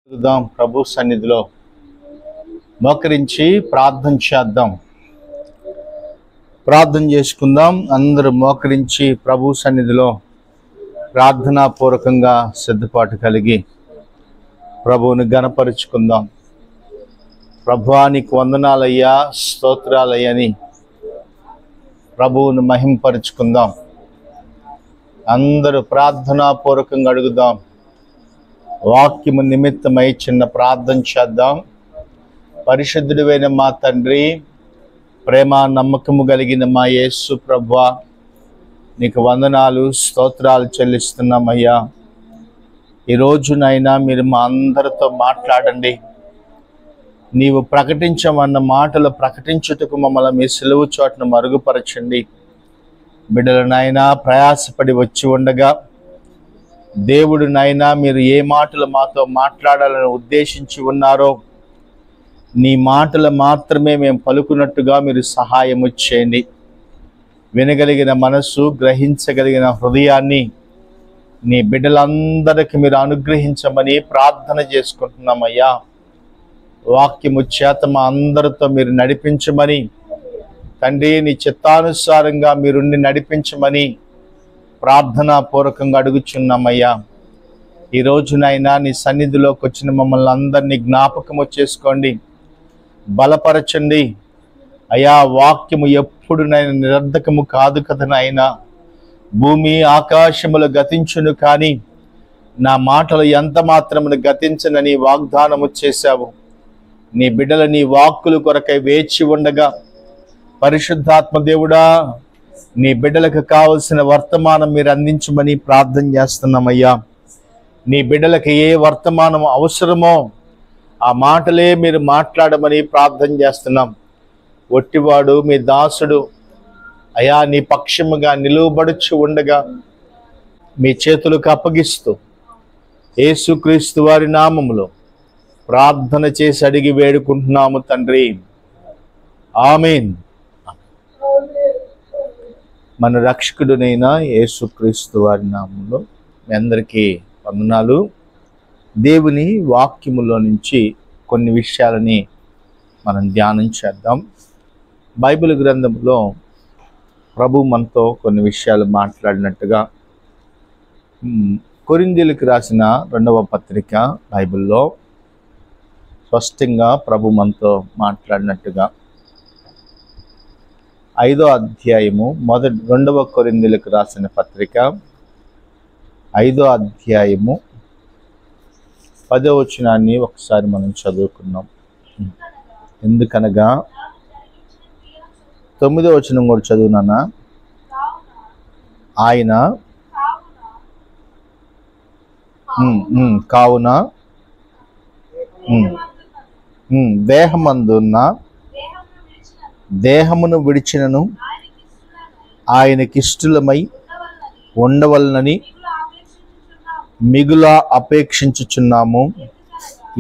ప్రభు సన్నిధిలో మోకరించి ప్రార్థన చేద్దాం. ప్రార్థన చేసుకుందాం. అందరూ మోకరించి ప్రభు సన్నిధిలో ప్రార్థనాపూర్వకంగా సిద్ధపాటు కలిగి ప్రభువుని గణపరుచుకుందాం. ప్రభువా నీకు వందనాలయ్యా, స్తోత్రాలయ్యని ప్రభువుని మహింపరుచుకుందాం. అందరూ ప్రార్థనాపూర్వకంగా అడుగుదాం. వాక్యము నిమిత్తమై చిన్న ప్రార్థన చేద్దాం. పరిశుద్ధుడైన మా తండ్రి, ప్రేమ నమ్మకము కలిగిన మా యేసు ప్రభువా, నీకు వందనాలు స్తోత్రాలు చెల్లిస్తున్నామయ్యా. ఈరోజునైనా మీరు మా అందరితో మాట్లాడండి. నీవు ప్రకటించమన్న మాటలు ప్రకటించుటకు మమ్మల్ని మీ సిలువ చోటును మరుగుపరచండి. బిడ్డలనైనా ప్రయాసపడి వచ్చి ఉండగా దేవుడు నైనా మీరు ఏ మాటలు మాతో మాట్లాడాలని ఉద్దేశించి ఉన్నారో నీ మాటలు మాత్రమే మేము పలుకున్నట్టుగా మీరు సహాయము చేయండి. వినగలిగిన మనసు, గ్రహించగలిగిన హృదయాన్ని నీ బిడ్డలందరికీ మీరు అనుగ్రహించమని ప్రార్థన చేసుకుంటున్నామయ్యా. వాక్యము చేత మా అందరితో మీరు నడిపించమని తండ్రి, నీ చిత్తానుసారంగా మీరుండి నడిపించమని ప్రార్థనాపూర్వకంగా అడుగుచున్నామయ్యా. ఈరోజునైనా నీ సన్నిధిలోకి వచ్చిన మమ్మల్ని అందరినీ జ్ఞాపకము చేసుకోండి, బలపరచండి అయ్యా. వాక్యము ఎప్పుడునైనా నిరర్ధకము కాదు కదనైనా. భూమి ఆకాశములు గతించును కానీ నా మాటలు ఎంత మాత్రమును గతించనని వాగ్దానము చేశావు. నీ బిడ్డల నీ వాక్కులు కొరకై వేచి ఉండగా పరిశుద్ధాత్మ దేవుడా, నీ బిడ్డలకు కావలసిన వర్తమానం మీరు అందించమని ప్రార్థన చేస్తున్నామయ్యా. నీ బిడ్డలకు ఏ వర్తమానం అవసరమో ఆ మాటలే మీరు మాట్లాడమని ప్రార్థన చేస్తున్నాం. ఒట్టివాడు మీ దాసుడు అయా నీ పక్షముగా నిలువబడుచు ఉండగా మీ చేతులకు అప్పగిస్తూ యేసుక్రీస్తు వారి నామములో ప్రార్థన చేసి అడిగి వేడుకుంటున్నాము తండ్రి, ఆమేన్. మన రక్షకుడునైన యేసుక్రీస్తు వారి నామంలో మీ అందరికీ వందనాలు. దేవుని వాక్యములో నుంచి కొన్ని విషయాలని మనం ధ్యానం చేద్దాం. బైబిల్ గ్రంథంలో ప్రభు మనతో కొన్ని విషయాలు మాట్లాడినట్టుగా కొరింథీయులకు రాసిన 2వ పత్రిక బైబిల్లో స్పష్టంగా ప్రభు మనతో మాట్లాడినట్టుగా 5వ అధ్యాయము 2వ కొరింథీయులకు రాసిన పత్రిక 5వ అధ్యాయము 10వ వచనాన్ని ఒకసారి మనం చదువుకున్నాం. ఎందుకనగా 9వ వచనం కూడా చదువునానా. ఆయన కావున దేహమందున్న దేహమును విడిచినను ఆయనకిష్టులమై ఉండవలనని మిగుల అపేక్షించుచున్నాము.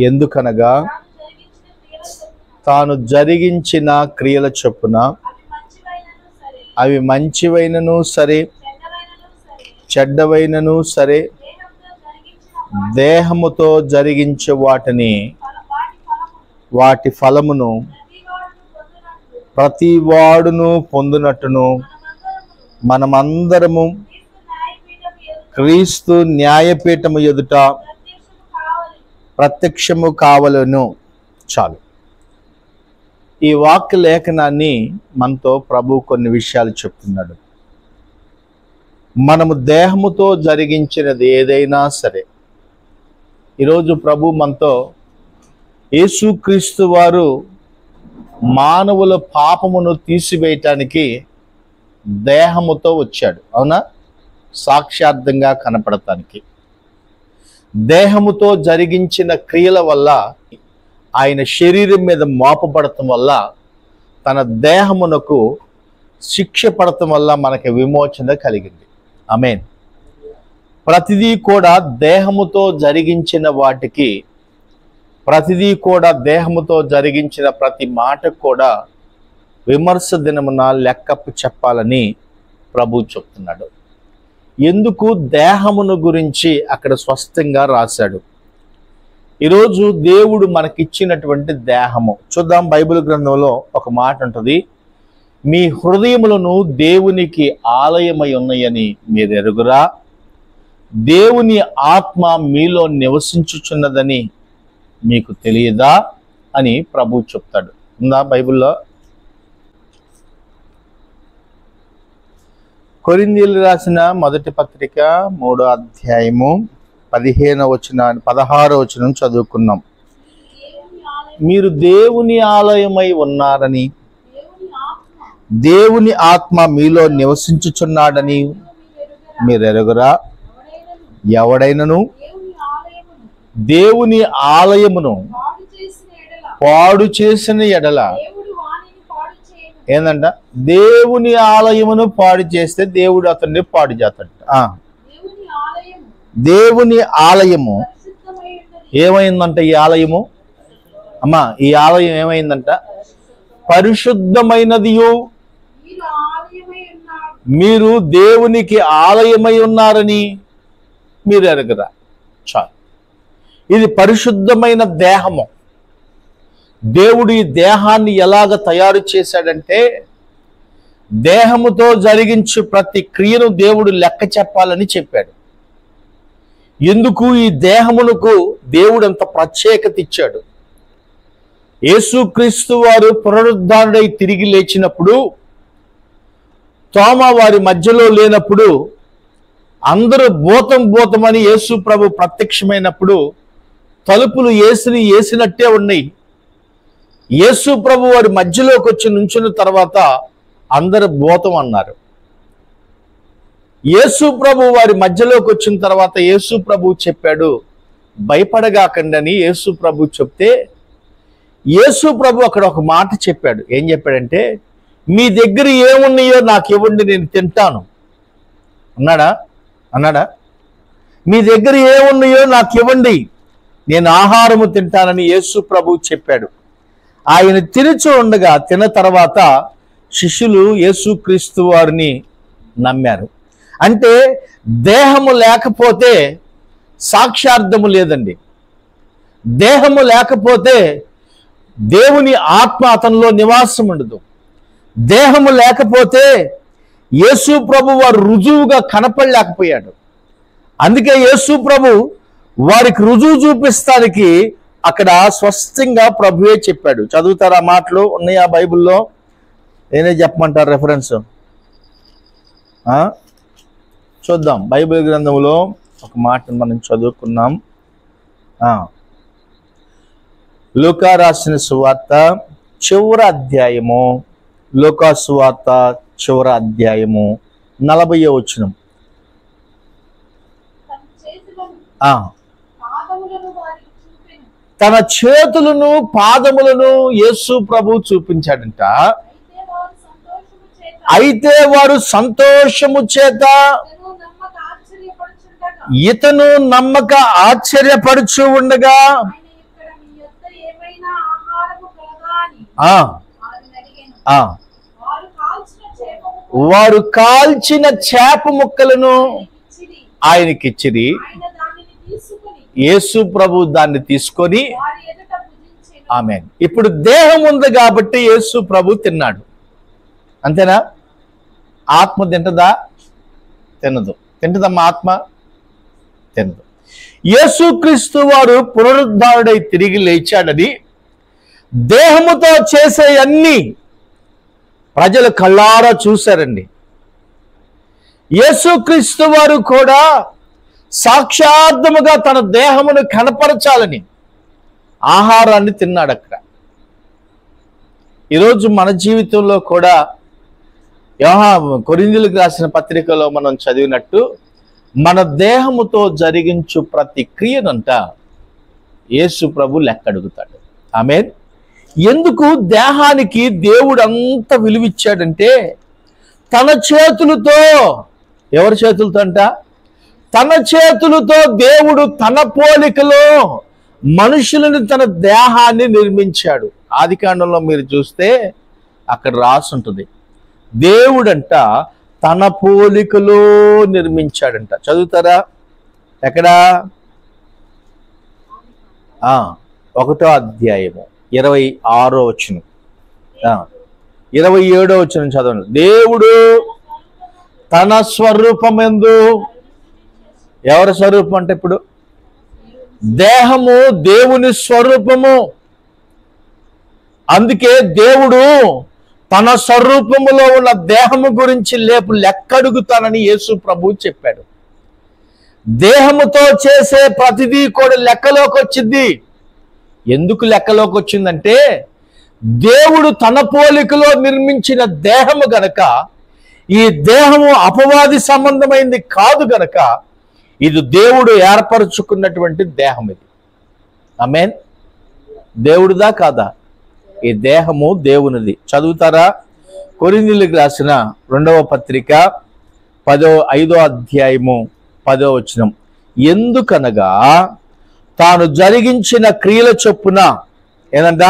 ఎందుకనగా తాను జరిగించిన క్రియల చొప్పున అవి మంచివైనను సరే చెడ్డవైనను సరే దేహముతో జరిగించే వాటి ఫలమును ప్రతి వాడును పొందునట్టును మనమందరము క్రీస్తు న్యాయపీఠము ఎదుట ప్రత్యక్షము కావలను. చాలు. ఈ వాక్య లేఖనాన్ని మనతో ప్రభు కొన్ని విషయాలు చెప్తున్నాడు. మనము దేహముతో జరిగించినది ఏదైనా సరే, ఈరోజు ప్రభు మనతో యేసుక్రీస్తు వారు మానవుల పాపమును తీసివేయటానికి దేహముతో వచ్చాడు. అవునా? సాక్షార్థంగా కనపడటానికి దేహముతో జరిగించిన క్రియల వల్ల, ఆయన శరీరం మీద మోపబడటం వల్ల, తన దేహమునకు శిక్ష పడటం వల్ల మనకి విమోచన కలిగింది. ఆమేన్. ప్రతిదీ కూడా దేహముతో జరిగించిన వాటికి, ప్రతిదీ కూడా దేహముతో జరిగించిన ప్రతి మాట కూడా విమర్శ దినమున లెక్కపు చెప్పాలని ప్రభు చెప్తున్నాడు. ఎందుకు దేహమును గురించి అక్కడ స్పష్టంగా రాశాడు. ఈరోజు దేవుడు మనకిచ్చినటువంటి దేహము చూద్దాం. బైబిల్ గ్రంథంలో ఒక మాట ఉంటుంది, మీ హృదయములను దేవునికి ఆలయమై ఉన్నాయని మీరు ఎరుగురా, దేవుని ఆత్మ మీలో నివసించుచున్నదని మీకు తెలియదా అని ప్రభు చెప్తాడు. ఉందా బైబిల్లో? కొరింథీయులకు రాసిన మొదటి పత్రిక 3వ అధ్యాయము 16వ వచనం చదువుకున్నాం. మీరు దేవుని ఆలయమై ఉన్నారని, దేవుని ఆత్మ మీలో నివసించుచున్నాడని మీరు ఎరుగురా, ఎవడైనను దేవుని ఆలయమును పాడు చేసిన ఎడల ఏందంట, దేవుని ఆలయమును పాడు చేస్తే దేవుడు అతన్ని పాడు చేస్తాడు. దేవుని ఆలయము ఏమైందంట? ఈ ఆలయము అమ్మా, ఈ ఆలయం ఏమైందంట? పరిశుద్ధమైనదియు, మీరు దేవునికి ఆలయమై ఉన్నారని మీరు ఎరగరా. చాలు. ఇది పరిశుద్ధమైన దేహము. దేవుడు ఈ దేహాన్ని ఎలాగ తయారు చేశాడంటే, దేహముతో జరిగించు ప్రతి క్రియను దేవుడు లెక్క చెప్పాలని చెప్పాడు. ఎందుకు ఈ దేహమునకు దేవుడు అంత ప్రత్యేకత ఇచ్చాడు? యేసుక్రీస్తు వారు పునరుద్ధారుడై తిరిగి లేచినప్పుడు, తోమ వారి మధ్యలో లేనప్పుడు, అందరూ భూతమని యేసు ప్రభు ప్రత్యక్షమైనప్పుడు తలుపులు వేసినట్టే ఉన్నాయి. యేసు ప్రభు వారి మధ్యలోకి వచ్చి నుంచున్న తర్వాత అందరు భూతం అన్నారు. యేసు ప్రభు వారి మధ్యలోకి వచ్చిన తర్వాత యేసు ప్రభు చెప్పాడు, భయపడగాకండి అని యేసు ప్రభు చెప్తే, యేసు ప్రభు అక్కడ ఒక మాట చెప్పాడు. ఏం చెప్పాడంటే, మీ దగ్గర ఏమున్నాయో నాకు ఇవ్వండి, నేను తింటాను అన్నాడా? మీ దగ్గర ఏమున్నాయో నాకు ఇవ్వండి, నేను ఆహారము తింటానని యేసు ప్రభు చెప్పాడు. ఆయన తిన్న తర్వాత శిష్యులు యేసుక్రీస్తు వారిని నమ్మారు. అంటే దేహము లేకపోతే సాక్ష్యార్థము లేదండి. దేహము లేకపోతే దేవుని ఆత్మ అతనిలో నివాసం ఉండదు. దేహము లేకపోతే యేసు ప్రభు వారు రుజువుగా కనపడలేకపోయాడు. అందుకే యేసు ప్రభు వారికి రుజువు చూపిస్తానికి అక్కడ స్పష్టంగా ప్రభువే చెప్పాడు. చదువుతారా? మాటలు ఉన్నాయా బైబిల్లో? నేనే చెప్పమంటారు రెఫరెన్స్? చూద్దాం. బైబిల్ గ్రంథంలో ఒక మాట మనం చదువుకున్నాం. లూకా రాసిన సువార్త చివరి అధ్యాయము, లూకా సువార్త చివరి అధ్యాయము 40వ వచనం. తన చేతులను పాదములను యేసు ప్రభు చూపించాడంట. అయితే వారు సంతోషము చేత ఇతను నమ్మక ఆశ్చర్యపడుచు ఉండగా వారు కాల్చిన చేప ముక్కలను ఆయనకిచ్చిరి. యేసు ప్రభు దాన్ని తీసుకొని ఆమేన్. ఇప్పుడు దేహం ఉంది కాబట్టి యేసు ప్రభు తిన్నాడు. అంతేనా? ఆత్మ తింటదా? తినదు. తింటదమ్మా ఆత్మ? తినదు. యేసుక్రీస్తు వారు పునరుద్ధారుడై తిరిగి లేచాడని దేహముతో చేసే అన్ని ప్రజలు కళ్ళారా చూశారండి. యేసుక్రీస్తు వారు కూడా సాక్షార్థముగా తన దేహమును కనపరచాలని ఆహారాన్ని తిన్నాడు అక్కడ. ఈరోజు మన జీవితంలో కూడా కొరింథీయులకు రాసిన పత్రికలో మనం చదివినట్టు మన దేహముతో జరిగించు ప్రతి క్రియనంట యేసు ప్రభు లెక్క అడుగుతాడు. ఆమేన్. ఎందుకు దేహానికి దేవుడు అంత విలువిచ్చాడంటే, తన చేతులతో, ఎవరి చేతులతో అంట? తన చేతులతో దేవుడు తన పోలికలో మనుషులను, తన దేహాన్ని నిర్మించాడు. ఆదికాండంలో మీరు చూస్తే అక్కడ రాసుంటుంది, దేవుడంట తన పోలికలో నిర్మించాడంట. చదువుతారా? ఎక్కడా? 1వ అధ్యాయము 26వ వచనం, 27వ వచనం చదవండి. దేవుడు తన స్వరూపమందు, ఎవరి స్వరూపం అంటే ఇప్పుడు దేహము దేవుని స్వరూపము. అందుకే దేవుడు తన స్వరూపములో ఉన్న దేహము గురించి లెక్కడుగుతానని యేసు ప్రభు చెప్పాడు. దేహముతో చేసే ప్రతిదీ కూడా లెక్కలోకి వచ్చింది. ఎందుకు లెక్కలోకి వచ్చిందంటే దేవుడు తన పోలికలో నిర్మించిన దేహము గనక, ఈ దేహము అపవాది సంబంధమైంది కాదు గనక ఇది దేవుడు ఏర్పరచుకున్నటువంటి దేహం. ఇది ఆమేన్. దేవుడిదా కాదా? ఈ దేహము దేవునిది. చదువుతారా? కొరింథీయులకు రాసిన 2వ పత్రిక 5వ అధ్యాయము 10వ వచనం. ఎందుకనగా తాను జరిగించిన క్రియల చొప్పున, ఏనంట,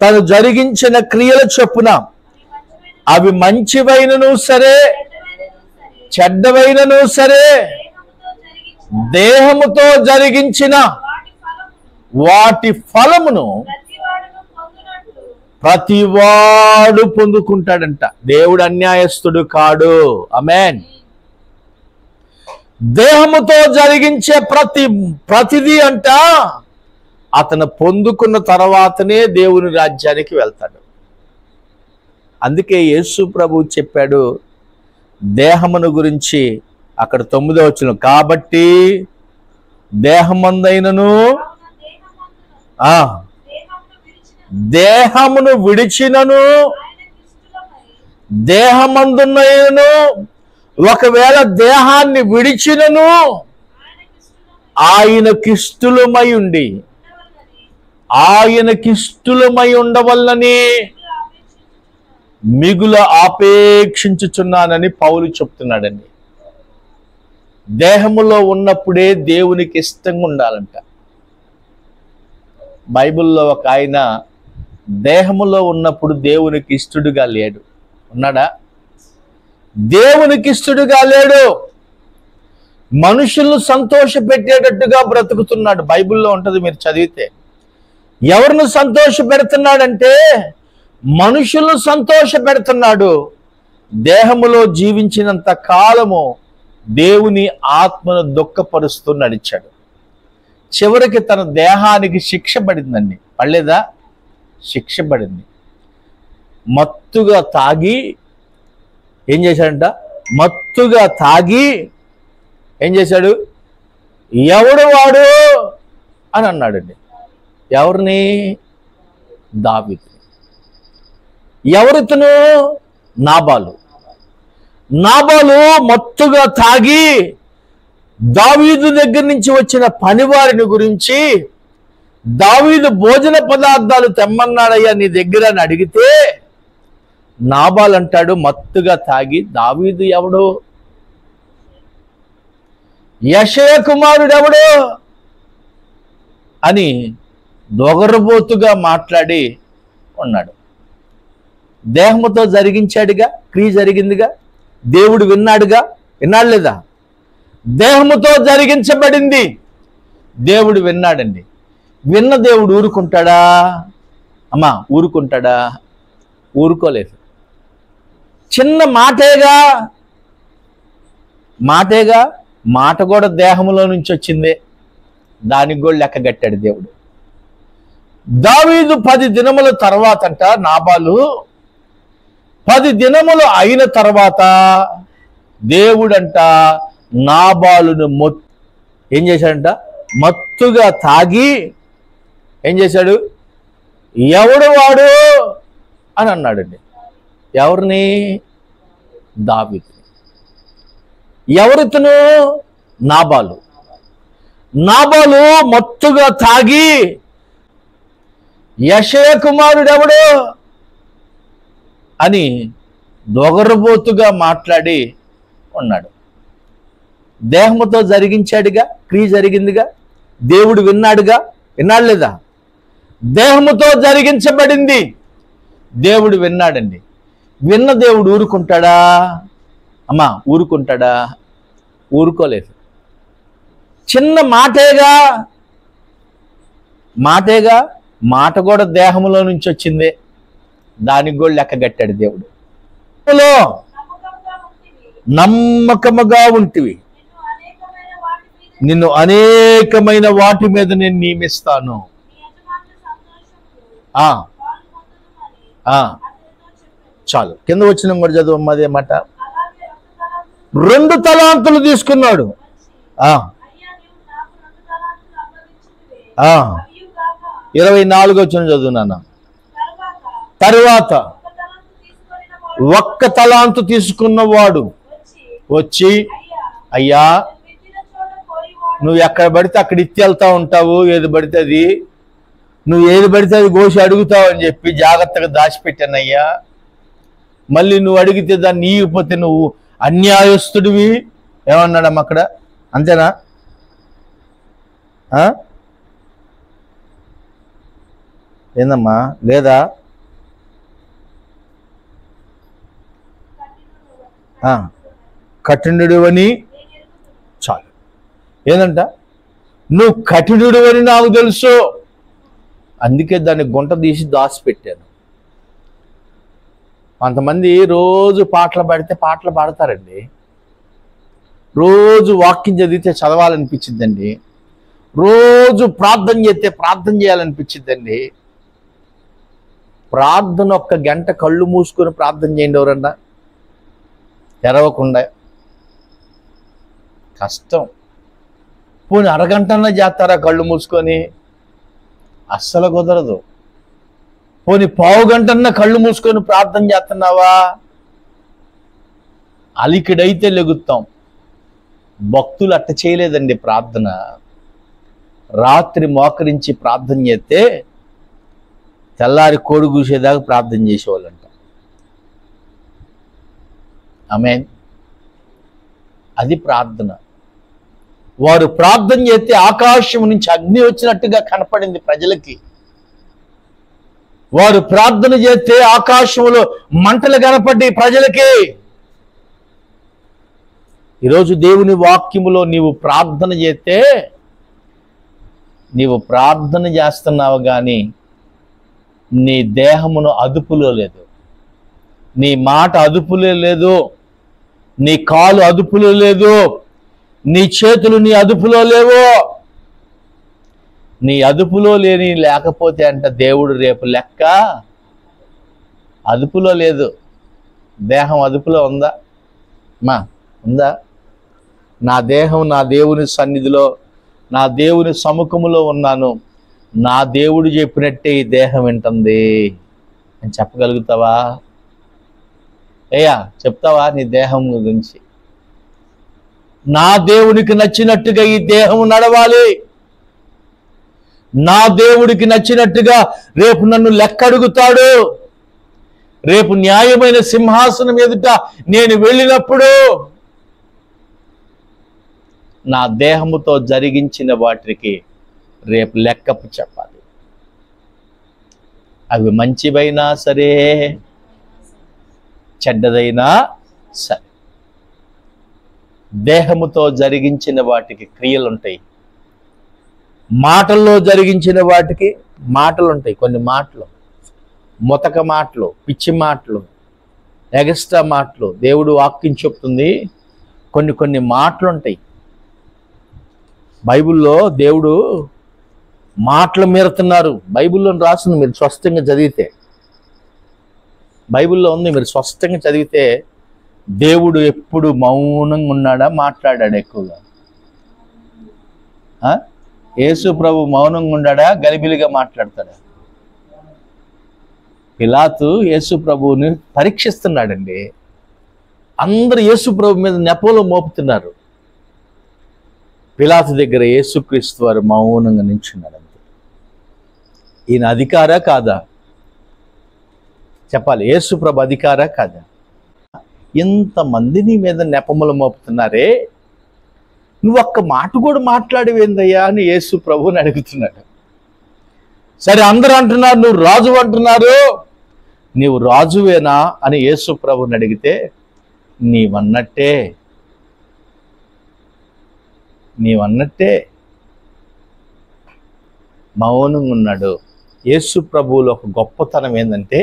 తాను జరిగించిన క్రియల చొప్పున అవి మంచివైనను సరే చెడ్డవైనను సరే దేహముతో జరిగించిన వాటి ఫలమును ప్రతివాడు పొందుకుంటాడంట. దేవుడు అన్యాయస్తుడు కాడు. ఆమేన్. దేహముతో జరిగించే ప్రతిదీ అంట అతను పొందుకున్న తర్వాతనే దేవుని రాజ్యానికి వెళ్తాడు. అందుకే యేసు ప్రభు చెప్పాడు దేహమును గురించి అక్కడ 9వ వచనం, కాబట్టి దేహమందైనను దేహమును విడిచినను దేహమందునైనను, ఒకవేళ దేహాన్ని విడిచినను ఆయనకిష్టులమై ఉండి, ఆయనకిష్టులమై ఉండవల్లని మిగుల ఆపేక్షించుచున్నానని పౌలు చెప్తున్నాడండి. దేహములో ఉన్నప్పుడే దేవునికి ఇష్టంగా ఉండాలంట. బైబిల్లో ఒక ఆయన దేహములో ఉన్నప్పుడు దేవునికి ఇష్టడుగా లేడు. ఉన్నాడా? దేవునికి ఇష్టడుగా లేడు. మనుషులను సంతోష పెట్టేటట్టుగా బ్రతుకుతున్నాడు. బైబిల్లో ఉంటుంది, మీరు చదివితే. ఎవరిని సంతోష పెడుతున్నాడంటే మనుషులను సంతోష పెడుతున్నాడు. దేహములో జీవించినంత కాలము దేవుని ఆత్మను దుఃఖపరుస్తూ నడిచాడు. చివరికి తన దేహానికి శిక్ష పడిందండి. పడలేదా? శిక్ష పడింది. మత్తుగా తాగి ఏం చేశాడంట? మత్తుగా తాగి ఏం చేశాడు? ఎవడు వాడు అని అన్నాడండి. ఎవరిని? దావీదు. ఎవరితను? నాబాలు. నాబాలు మత్తుగా తాగి దావీదు దగ్గర నుంచి వచ్చిన పనివారిని గురించి, దావీదు భోజన పదార్థాలు తెమ్మన్నాడయ్యా నీ దగ్గర అని అడిగితే, నాబాల్ అంటాడు మత్తుగా తాగి, దావీదు ఎవడు? యెషయా కుమారుడు ఎవడు అని దొగరబోతుగా మాట్లాడి ఉన్నాడు. దేహముతో జరిగించాడుగా, క్రియ జరిగిందిగా, దేవుడు విన్నాడుగా. విన్నాడు లేదా? దేహముతో జరిగించబడింది, దేవుడు విన్నాడండి. విన్న దేవుడు ఊరుకుంటాడా? అమ్మా ఊరుకుంటాడా? ఊరుకోలేదు. చిన్న మాటేగా, మాట కూడా దేహంలో నుంచి వచ్చిందే, దానికి కూడా లెక్క కట్టాడు దేవుడు. దావీదు 10 దినముల తర్వాత అంట, నాబాలు 10 దినములు అయిన తర్వాత దేవుడంట నాబాలును ఏం చేశాడంట? మత్తుగా తాగి ఏం చేశాడు? ఎవడు వాడు అని అన్నాడండి. ఎవరిని? దావీదు. ఎవరితను? నాబాలు. నాబాలు మత్తుగా తాగి యెషయా కుమారుడు ఎవడు అని దొగరబోతుగా మాట్లాడి ఉన్నాడు. దేహముతో జరిగించాడుగా, క్రియ జరిగిందిగా, దేవుడు విన్నాడుగా. విన్నాడు లేదా? దేహముతో జరిగించబడింది, దేవుడు విన్నాడండి. విన్న దేవుడు ఊరుకుంటాడా? అమ్మా ఊరుకుంటాడా? ఊరుకోలేదు. చిన్న మాటేగా, మాటేగా, మాట కూడా దేహంలో నుంచి వచ్చిందే, దానికి కూడా లెక్క కట్టాడు దేవుడు. నమ్మకముగా ఉంటివి, నిన్ను అనేకమైన వాటి మీద నేను నియమిస్తాను. చాలు, కింద వచ్చిన కూడా చదువు అదే మాట. 2 తలాంతులు తీసుకున్నాడు. 24 వచ్చిన చదువునాన్న. తరువాత 1 తలాంతు తీసుకున్నవాడు వచ్చి, అయ్యా నువ్వు ఎక్కడ పడితే అక్కడ ఇచ్చి వెళ్తా ఉంటావు, ఏది పడితే అది, నువ్వు ఏది పడితే అది గోసి అడుగుతావు అని చెప్పి జాగ్రత్తగా దాచిపెట్టానయ్యా. మళ్ళీ నువ్వు అడిగితే దాన్ని ఇవ్వకపోతే నువ్వు అన్యాయస్తుడివి ఏమన్నాడమ్మా అక్కడ? అంతేనా? ఏందమ్మా లేదా? కఠినుడు అని. చాలు, ఏందంట? నువ్వు కఠినుడు అని నాకు తెలుసు, అందుకే దాన్ని గుంట తీసి దాచిపెట్టాను. కొంతమంది రోజు పాటలు పాడితే పాటలు పాడతారండి, రోజు వాక్యం చదివితే చదవాలనిపించిందండి, రోజు ప్రార్థన చేస్తే ప్రార్థన చేయాలనిపించిందండి. ప్రార్థన 1 గంట కళ్ళు మూసుకొని ప్రార్థన చేయండి ఎవరన్నా, తెరవకుండా. కష్టం. పోనీ అరగంటన్నా చేస్తారా కళ్ళు మూసుకొని? అస్సలు కుదరదు. పోనీ 1/2 గంటన్నా కళ్ళు మూసుకొని ప్రార్థన చేస్తున్నావా? అలికిడైతే లెగుతాం. భక్తులు అట్ట చేయలేదండి ప్రార్థన. రాత్రి మోకరించి ప్రార్థన చేస్తే తెల్లారి కోడి కూసేదాకా ప్రార్థన చేసేవాళ్ళంట. ఆమేన్. అది ప్రార్థన. వారు ప్రార్థన చేస్తే ఆకాశం నుంచి అగ్ని వచ్చినట్టుగా కనపడింది ప్రజలకి. వారు ప్రార్థన చేస్తే ఆకాశంలో మంటలు కనపడ్డాయి ప్రజలకి. ఈరోజు దేవుని వాక్యములో నీవు ప్రార్థన చేస్తే, నీవు ప్రార్థన చేస్తున్నావు కానీ నీ దేహమును అదుపులో లేదు, నీ మాట అదుపులో లేదు, నీ కాలు అదుపులో లేదు, నీ చేతులు నీ అదుపులో లేవు. నీ అదుపులో లేకపోతే అంట దేవుడు రేపు లెక్క. అదుపులో లేదు, దేహం అదుపులో ఉందా? ఉందా? నా దేహం నా దేవుని సన్నిధిలో, నా దేవుని సముఖములో ఉన్నాను, నా దేవుడు చెప్పినట్టే ఈ దేహం వింటుంది అని చెప్పగలుగుతావా? చెప్తావా నీ దేహం గురించి? నా దేవుడికి నచ్చినట్టుగా ఈ దేహం నడవాలి, నా దేవుడికి నచ్చినట్టుగా రేపు నన్ను లెక్క అడుగుతాడు. రేపు న్యాయమైన సింహాసనం ఎదుట నేను వెళ్ళినప్పుడు నా దేహముతో జరిగించిన వాటికి రేపు లెక్కపు చెప్పాలి. అవి మంచివైనా సరే, చెడ్డదైనా సరే, దేహముతో జరిగించిన వాటికి క్రియలు ఉంటాయి, మాటల్లో జరిగించిన వాటికి మాటలు ఉంటాయి. కొన్ని మాటలు మొతక మాటలు, పిచ్చి మాటలు, ఎగస్ట్రా మాటలు. దేవుడు వాక్యం చెప్తుంది, కొన్ని మాటలు ఉంటాయి. బైబిల్లో దేవుడు మాటలు మీరుతున్నారు. బైబిల్లో రాసింది, మీరు స్పష్టంగా చదివితే, బైబిల్లో ఉంది, మీరు స్పష్టంగా చదివితే దేవుడు ఎప్పుడు మౌనంగా ఉన్నాడా, మాట్లాడాడు ఎక్కువగా? యేసు ప్రభు మౌనంగా ఉన్నాడా, గలిబిలిగా మాట్లాడతాడా? పిలాతు యేసు ప్రభువుని పరీక్షిస్తున్నాడండి. అందరూ యేసు ప్రభు మీద నెపంలో మోపుతున్నారు. పిలాతు దగ్గర యేసుక్రీస్తు వారు మౌనంగా నిల్చున్నాడు. అంతే. ఈయన అధికారా కాదా చెప్పాలి? యేసు ప్రభు అధికారా కాదా? ఇంతమంది నీ మీద నెపములు మోపుతున్నారే, నువ్వు ఒక్క మాట కూడా మాట్లాడేవేందయ్యా అని యేసు ప్రభుని అడుగుతున్నాడు. సరే, అందరూ అంటున్నారు నువ్వు రాజు అంటున్నారు, నీవు రాజువేనా అని యేసు ప్రభుని అడిగితే, నీవన్నట్టే మౌనంగా ఉన్నాడు. యేసు ప్రభువులో ఒక గొప్పతనం ఏంటంటే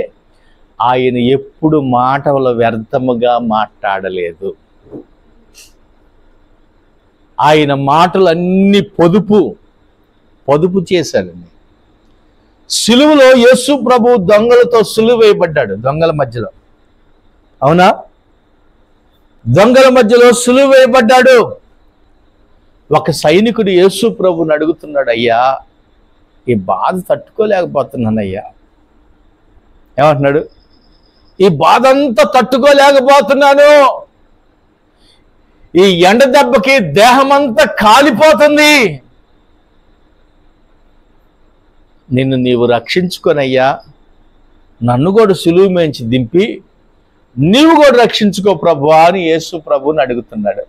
ఆయన ఎప్పుడు మాటలు వ్యర్థముగా మాట్లాడలేదు. ఆయన మాటలన్నీ పొదుపు చేశాడండి. సిలువలో యేసు ప్రభు దొంగలతో సిలువ వేయబడ్డాడు. దొంగల మధ్యలో, అవునా? దొంగల మధ్యలో సిలువ వేయబడ్డాడు. ఒక సైనికుడు యేసు ప్రభుని అడుగుతున్నాడు, అయ్యా ఈ బాధ తట్టుకోలేకపోతున్నానయ్యా. ఏమంటున్నాడు? ఈ బాధ అంతా తట్టుకోలేకపోతున్నాను, ఈ ఎండ దెబ్బకి దేహమంతా కాలిపోతుంది, నిన్ను నీవు రక్షించుకొనయ్యా, నన్ను కూడా సులువు మేంచి దింపి నీవు కూడా రక్షించుకో ప్రభువా అని యేసు ప్రభుని అడుగుతున్నాడు.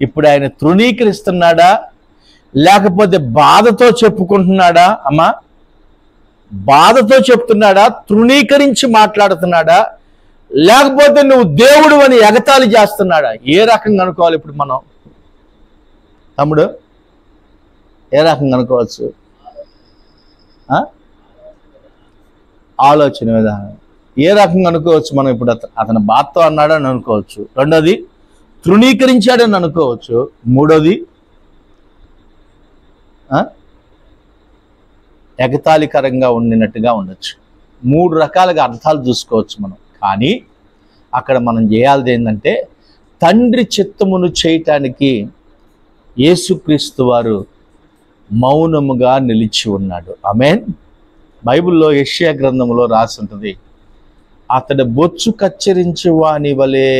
ఇప్పుడు ఆయన తృణీకరిస్తున్నాడా లేకపోతే బాధతో చెప్పుకుంటున్నాడా? అమ్మా, బాధతో చెప్తున్నాడా, తృణీకరించి మాట్లాడుతున్నాడా, లేకపోతే నువ్వు దేవుడు అని ఎగతాళి చేస్తున్నాడా? ఏ రకంగా అనుకోవాలి ఇప్పుడు మనం? తమ్ముడు, ఏ రకంగా అనుకోవచ్చు? ఆలోచన విధానం ఏ రకంగా అనుకోవచ్చు మనం? ఇప్పుడు అతను బాధతో అన్నాడని అనుకోవచ్చు. రెండోది తృణీకరించాడని అనుకోవచ్చు. మూడోది ఎగతాళికరంగా ఉండినట్టుగా ఉండొచ్చు. మూడు రకాలుగా అర్థాలు చూసుకోవచ్చు మనం. కానీ అక్కడ మనం చేయాల్ది ఏంటంటే తండ్రి చిత్తమును చేయటానికి యేసుక్రీస్తు వారు మౌనముగా నిలిచి ఉన్నాడు. ఆమేన్. బైబిల్లో యెషయా గ్రంథంలో రాసి ఉంటుంది, అతడు బొచ్చు కత్తిరించు వాని వలె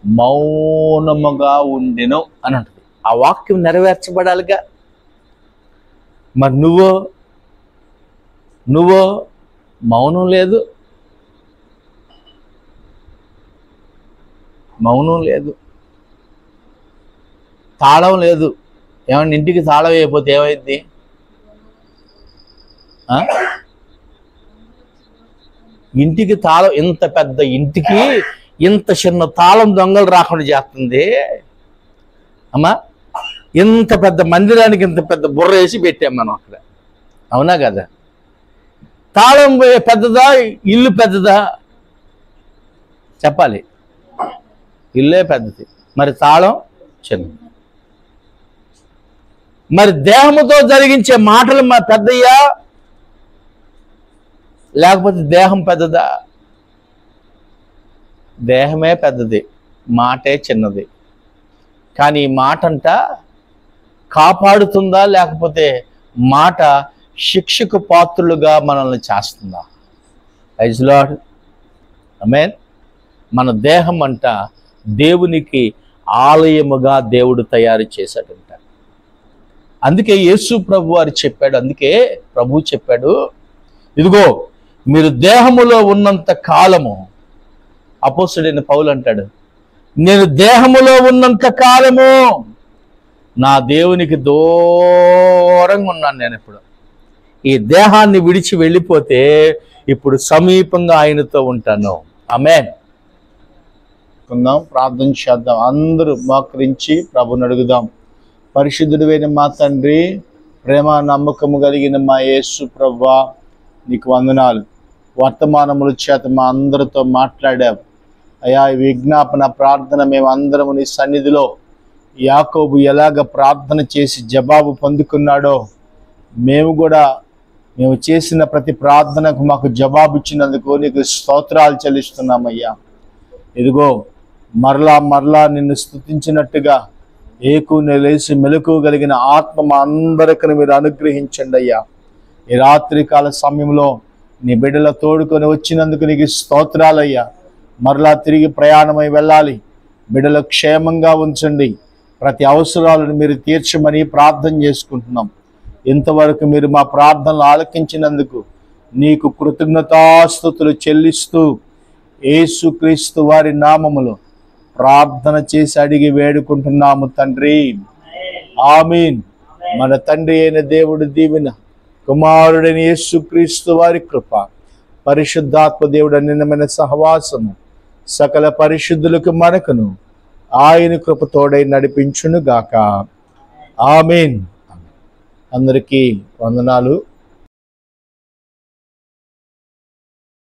మౌనముగా ఉండెను అని అంటుంది. ఆ వాక్యం నెరవేర్చబడాలిగా. మరి నువ్వో మౌనం లేదు, తాళం లేదు. ఏమన్నా ఇంటికి తాళం అయిపోతే ఏమైంది? ఇంటికి తాళం, ఇంత పెద్ద ఇంటికి ఇంత చిన్న తాళం దొంగలు రాకుండా చేస్తుంది అమ్మా. ఇంత పెద్ద మందిరానికి ఇంత పెద్ద బుర్ర వేసి పెట్టాం మనం అక్కడ, అవునా కదా? తాళం పెద్దదా, ఇల్లు పెద్దదా? చెప్పాలి. ఇల్లే పెద్దది, మరి తాళం చిన్నది. మరి దేహముతో జరిగించే మాటలు పెద్దయ్యా లేకపోతే దేహం పెద్దదా? దేహమే పెద్దది, మాటే చిన్నది. కానీ ఈ మాట అంట కాపాడుతుందా లేకపోతే మాట శిక్షకు పాత్రులుగా మనల్ని చేస్తుందా? Praise Lord. ఆమేన్. మన దేహం అంట దేవునికి ఆలయముగా దేవుడు తయారు చేశాడంట. అందుకే యేసు ప్రభు వారు చెప్పాడు, అందుకే ప్రభు చెప్పాడు, ఇదిగో మీరు దేహములో ఉన్నంత కాలము, అపోస్తలుడైన పౌలు అంటాడు, నేను దేహములో ఉన్నంత కాలము నా దేవునికి దూరంగా ఉన్నాను. నేను ఇప్పుడు ఈ దేహాన్ని విడిచి వెళ్ళిపోతే ఇప్పుడు సమీపంగా ఆయనతో ఉంటాను. ఆమేన్. ప్రార్థన చేద్దాం. అందరూ మోకరించి ప్రభుని అడుగుదాం. పరిశుద్ధుడైన మా తండ్రి, ప్రేమ నమ్మకము కలిగిన మా యేసు ప్రభువా, నీకు వందనాలు. వర్తమానముల చేత మా అందరితో మాట్లాడావు అయ్యా. ఈ విజ్ఞాపన ప్రార్థన మేము అందరము నీ సన్నిధిలో యాకోబు ఎలాగ ప్రార్థన చేసి జవాబు పొందుకున్నాడో మేము చేసిన ప్రతి ప్రార్థనకు మాకు జవాబు ఇచ్చినందుకు నీకు స్తోత్రాలు చెల్లిస్తున్నామయ్యా. ఇదిగో మరలా నిన్ను స్తుతించినట్టుగా ఏకునే లేచి మెలకు కలిగిన ఆత్మ మా అందరికీ మీరు అనుగ్రహించండి అయ్యా. ఈ రాత్రికాల సమయంలో నీ బిడ్డల తోడుకొని వచ్చినందుకు నీకు స్తోత్రాలయ్యా. మరలా తిరిగి ప్రయాణమై వెళ్ళాలి. బిడ్డలు క్షేమంగా ఉంచండి. ప్రతి అవసరాలను మీరు తీర్చమని ప్రార్థన చేసుకుంటున్నాం. ఇంతవరకు మీరు మా ప్రార్థనలు ఆలకించినందుకు నీకు కృతజ్ఞతాస్తుతులు చెల్లిస్తూ యేసుక్రీస్తు వారి నామములో ప్రార్థన చేసి అడిగి వేడుకుంటున్నాము తండ్రి. ఆమీన్. మన తండ్రి అయిన దేవుడి దీవెన, కుమారుడైన యేసుక్రీస్తు వారి కృప, పరిశుద్ధాత్మ దేవుడు అన్నినమైన సహవాసము సకల పరిశుద్ధులకు మనకును ఆయన కృప తోడై నడిపించును గాక. ఆమీన్. అందరికీ వందనాలు.